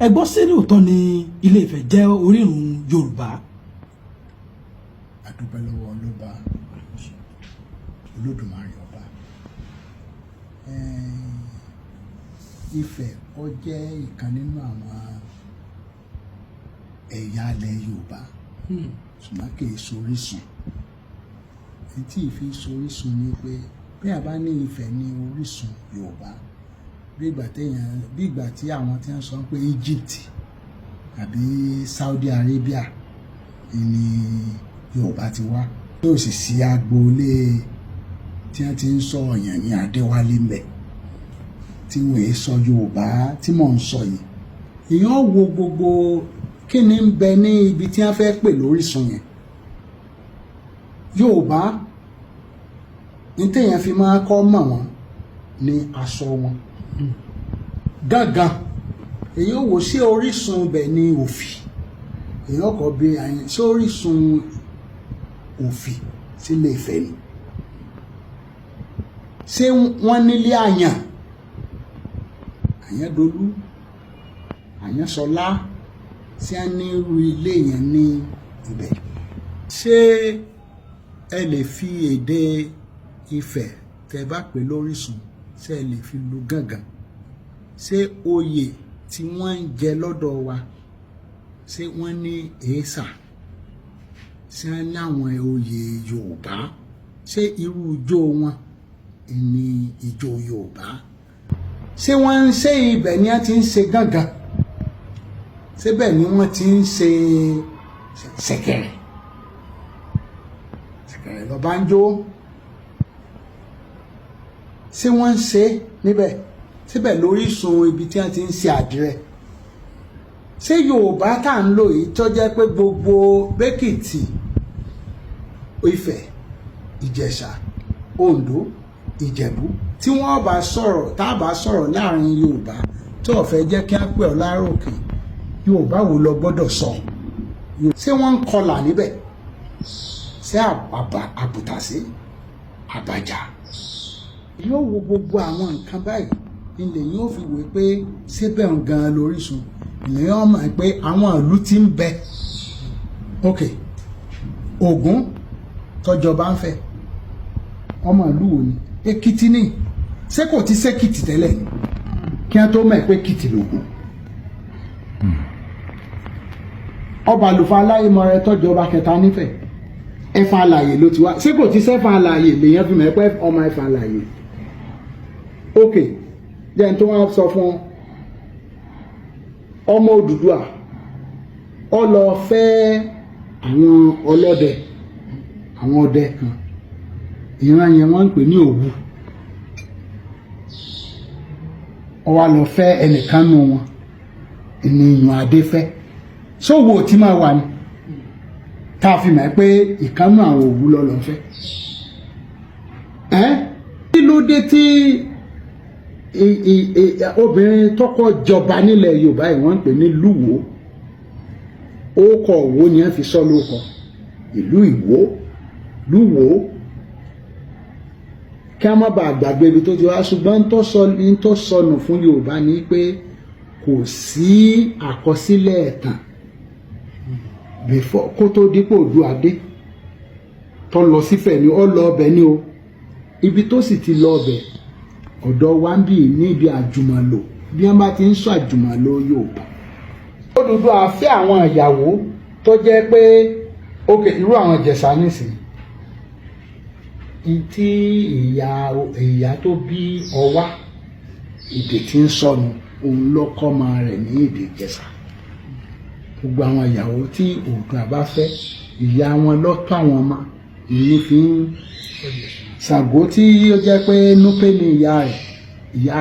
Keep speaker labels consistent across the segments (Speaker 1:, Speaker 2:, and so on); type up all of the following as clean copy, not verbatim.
Speaker 1: ẹ gbọ́ sí lóòótọ́ ni Ilé Ifẹ̀ jẹ́ orírun Yorùbá.
Speaker 2: Adúpẹ́ lọ́wọ́ ọlọ́ba Olódùmarè ọba. Ifẹ̀ ó jẹ́ ìkan nínú àwọn ẹ̀yà ilẹ̀ Yorùbá ṣùgbọ́n kì í ṣorísun. Tí ìfi ṣorísun ni pé bí a bá ní Ifẹ̀ ní orísun Yorùbá bí ìgbà tí àwọn tí wọ́n sọ pé Egypt àbí Saudi Arabia ni Yorùbá ti wá tó sì sí agboolé tí wọ́n ti ń sọ ọ̀yàn ní Adéwálé mbẹ̀ tí wọ́n èé sọ Yorùbá tí mò ń sọ yìí. Èèyàn wo gbogbo kí ni ń bẹ ní ibi tí wọ́n fẹ́ pè lórísun yẹn. Yorùbá ní téèyàn fi máa kọ́ mọ̀ wọ́n ní aṣọ wọn gángan. Èèyàn wò sí orísun ibẹ̀ ní òfì. Èèyàn kọ́ bí àyìn sí orísun òfì sílé Ifẹ̀ ni. Ṣé wọ́n nílé àyàn Àyàndolú Àyànsọlá tí a ní irú ilé yẹn ní ibẹ̀? Ṣé ẹ lè fi èdè Ifẹ̀ tẹ́ bá pè lórísun ṣé ẹ lè fi lu gángan? Ṣé oyè tí wọ́n ń jẹ lọ́dọ̀ wa ṣé wọ́n ní èésà? Ṣé wọ́n ní àwọn oyè Yorùbá? Ṣé irú ijó wọn ní ijó Yorùbá? Ṣé wọ́n ń ṣe ibẹ̀ ni a ti ń ṣe gángan? Ṣé bẹ́ẹ̀ ni wọ́n ti ń ṣe ṣẹ̀kẹ̀rẹ̀? Ṣẹ̀kẹ̀rẹ̀ ló bá ń jó. Ṣé wọ́n ń ṣe níbẹ̀? Síbẹ̀ lórísun ibi tí wọ́n ti ń ṣe àdìrẹ. Ṣé Yorùbá tá à ń lò yìí tó jẹ́ pé gbogbo bẹ́kìtì Ifẹ̀ Ìjẹ̀ṣà Oǹdó Ìjẹ̀bú tí wọ́n bá sọ̀rọ̀ tá a bá sọ̀rọ̀ láàrin Yorùbá tó ò fẹ́ jẹ́ kí á pè ọ́ láròkè Yorùbá wo lọ gbọ́dọ̀ sọ? Ṣé wọ́n ń kọlà níbẹ̀? Ṣé àbùtàṣé àbàjá? Yóò wo gbogbo àwọn nǹkan báyìí ilẹ̀ yóò fi wé pé síbẹ̀ ń gan lórísun. Ìyẹn wọ́n mọ̀ pé àwọn ìlú ti ń bẹ. Ok, Ògún tọjọba ń fẹ́ ọmọ ìlú wo ni? Èkìtì ni. Ṣé kò ti ṣèkìtì tẹ́lẹ̀ ni kí wọ́n tó mọ̀ pé Èkìtì lògùn? Ọba àlùfáà aláyé mọ rẹ tọjọba kẹta nífẹ̀ẹ́ Ẹ̀fà àlàyé ló ti wá. Ṣé kò ti ṣẹ́fà àlàyé lèyàn fi mọ̀ pé ọmọ Ẹ̀fà àlàyé? Ok, jẹ́ n tó wá sọ fún ọmọ Odùduwà ó lọ fẹ́ àwọn ọlọ́dẹ àwọn ọdẹ kan ìran yẹn wọ́n ń pè ní Òwu. Ó wá lọ fẹ́ ẹnìkan nù wọn ènìyàn Adéfẹ́. Ṣòwò tí máa wà ní tá a fi mọ̀ pé ìkànnù àwọn Òwu lọ fẹ́. Kí ló dé tí obìnrin tọkọ jọba nílẹ̀ Yorùbá yìí wọ́n ń pè ní Lúwo? Orúkọ Òwò ni wọ́n fi sọ lóko ìlú Ìwó Lúwo kí a má bàa gbàgbé ibi tó ti wá. Ṣùgbọ́n ń tó sọnù fún Yorùbá ni pé kò sí àkọsílẹ̀ ẹ̀tàn kó tó dípò Oòduà tó lọ sífẹ̀ ni ó lọ ọbẹ̀ ni o. Ibi tó sì ti lọ ọbẹ̀ ọ̀dọ̀ wa ń bì níbi àjùmọ̀lò bí wọ́n bá ti ń sọ àjùmọ̀lò Yorùbá. Odùduwà fẹ́ àwọn ìyàwó tó jẹ́ pé ok irú àwọn Ìjẹ̀ṣà nísìn tí ìyá tó bí Ọwá èdè tí ń sọnù òun lọ́kọ́ ọmọ rẹ̀ ní èdè Ìjẹ̀ṣà. Gbogbo àwọn ìyàwó tí Oòduà bá fẹ́ ìyá wọn lọ́tọ̀ àwọn ọmọ ìní fi ń Ṣàngó tí ó jẹ́ pé Núpé ni ìyá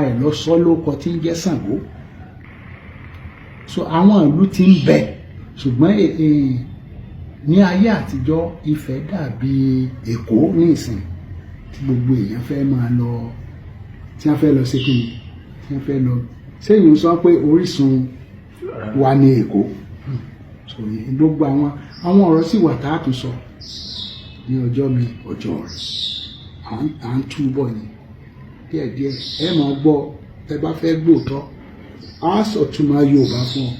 Speaker 2: rẹ̀ lọ sọ lóko tí ń jẹ́ Ṣàngó. So àwọn ìlú ti ń bẹ ṣùgbọ́n ní ayé àtijọ́ Ifẹ̀ dàbí Èkó ní ìsìn tí gbogbo èèyàn fẹ́ máa lọ tí wọ́n fẹ́ lọ sí kíni tí wọ́n fẹ́ lọ sẹ́yìn sọ pé orísun wa ní Èkó. So gbogbo àwọn ọ̀rọ̀ sì wà tá a tún sọ ní ọjọ́ mi ọjọ́ rẹ̀ à ń túbọ̀ ni díẹ̀díẹ̀ ẹ máa gbọ́ ẹ bá fẹ́ gbòòtọ́ á sọ̀túnmọ̀ Yorùbá fún ọ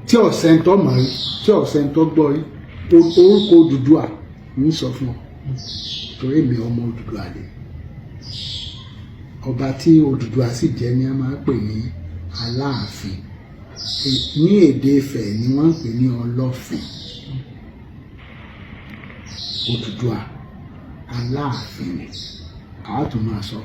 Speaker 2: tí ọ̀sẹ̀ ń tọ́ mọ̀ rí tí ọ̀sẹ̀ ń tọ́ gbọ́ rí orúkọ Odùduwà ń sọ fún ọ torí mi ọmọ Odùduwà lè ọba tí Odùduwà sì jẹ́ ní a máa pè ní Aláàfin ní èdè Ifẹ̀ ni wọ́n ń pè ní Ọlọ́fin Odùduwà Aláàfin ni àá tún máa sọ.